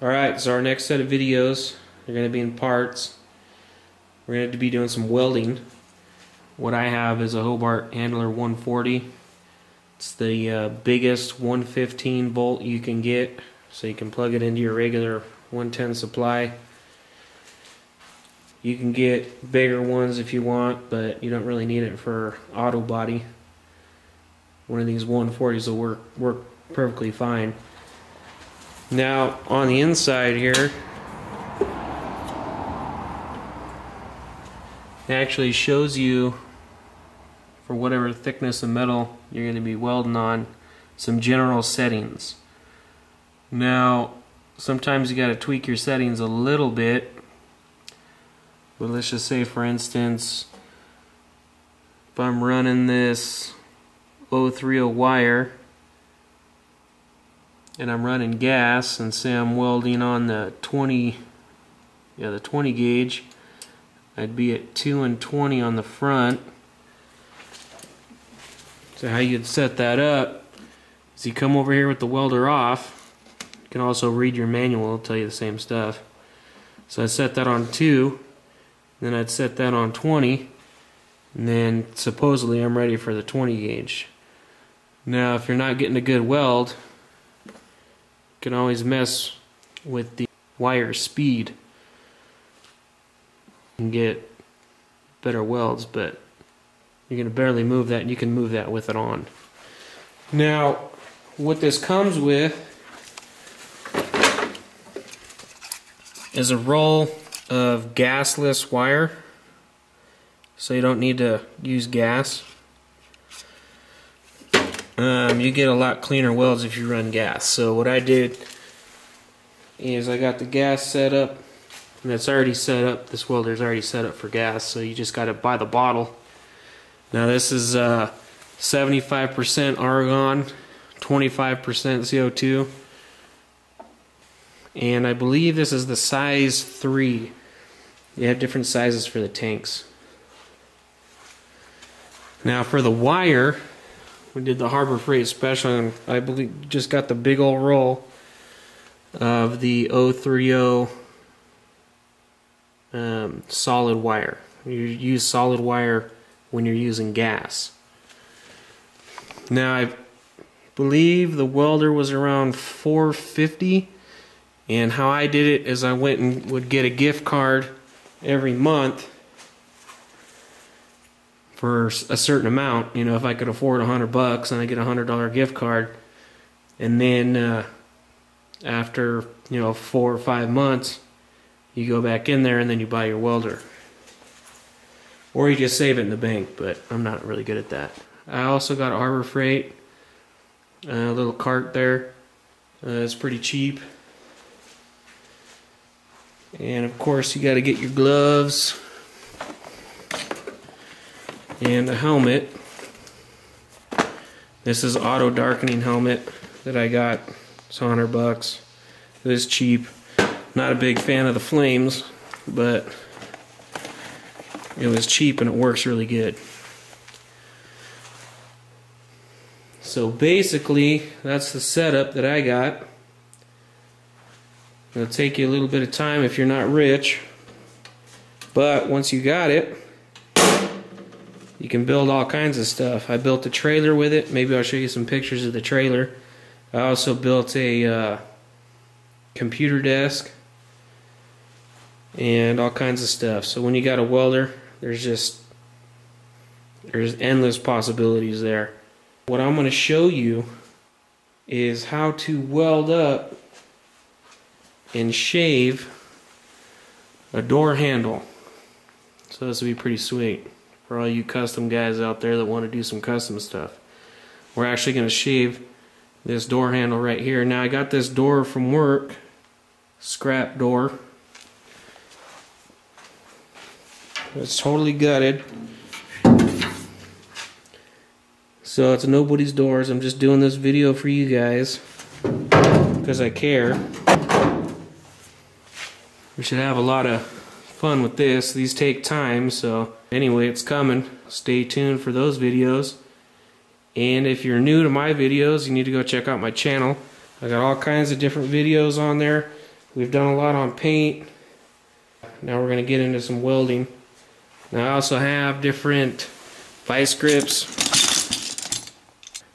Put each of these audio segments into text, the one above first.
Alright, so our next set of videos are going to be in parts. We're going to be doing some welding. What I have is a Hobart Handler 140. It's the biggest 115 volt you can get, so you can plug it into your regular 110 supply. You can get bigger ones if you want, but you don't really need it for auto body. One of these 140s will work perfectly fine. Now on the inside here, it actually shows you, for whatever thickness of metal you're going to be welding on, some general settings. Now sometimes you got to tweak your settings a little bit, but let's just say, for instance, if I'm running this 030 wire and I'm running gas, and say I'm welding on the 20 gauge, I'd be at 2 and 20 on the front. So how you'd set that up is you come over here with the welder off. You can also read your manual, it'll tell you the same stuff. So I set that on 2, then I'd set that on 20, and then supposedly I'm ready for the 20 gauge. Now if you're not getting a good weld, you can always mess with the wire speed and get better welds, but you're going to barely move that, and you can move that with it on. Now what this comes with is a roll of gasless wire, so you don't need to use gas. You get a lot cleaner welds if you run gas. So what I did is I got the gas set up, and it's already set up. This welder's already set up for gas, so you just got to buy the bottle. Now this is 75% argon, 25% CO2, and I believe this is the size 3. They have different sizes for the tanks. Now for the wire, we did the Harbor Freight Special, and I believe just got the big old roll of the 030 solid wire. You use solid wire when you're using gas. Now I believe the welder was around $4.50, and how I did it is I went and would get a gift card every month for a certain amount. You know, if I could afford $100 and I get a $100 gift card, and then after 4 or 5 months you go back in there and then you buy your welder, or you just save it in the bank, but I'm not really good at that. I also got a Harbor Freight, a little cart there. It's pretty cheap. And of course you got to get your gloves and a helmet. This is auto darkening helmet that I got. It's $100. It was cheap. Not a big fan of the flames, but it was cheap and it works really good. So basically that's the setup that I got. It'll take you a little bit of time if you're not rich, but once you got it, you can build all kinds of stuff. I built a trailer with it. Maybe I'll show you some pictures of the trailer. I also built a computer desk and all kinds of stuff. So when you got a welder, there's endless possibilities there. What I'm going to show you is how to weld up and shave a door handle. So this will be pretty sweet for all you custom guys out there that want to do some custom stuff. We're actually going to shave this door handle right here. Now I got this door from work, scrap door. It's totally gutted. So it's nobody's doors. I'm just doing this video for you guys because I care. We should have a lot of fun with this. These take time, so anyway, it's coming. Stay tuned for those videos. And if you're new to my videos, you need to go check out my channel. I got all kinds of different videos on there. We've done a lot on paint. Now we're going to get into some welding. Now I also have different vice grips.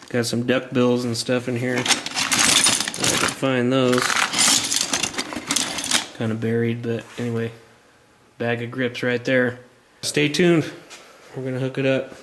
Got some duck bills and stuff in here. I can find those. Kind of buried, but anyway. Bag of grips right there. Stay tuned. We're going to hook it up.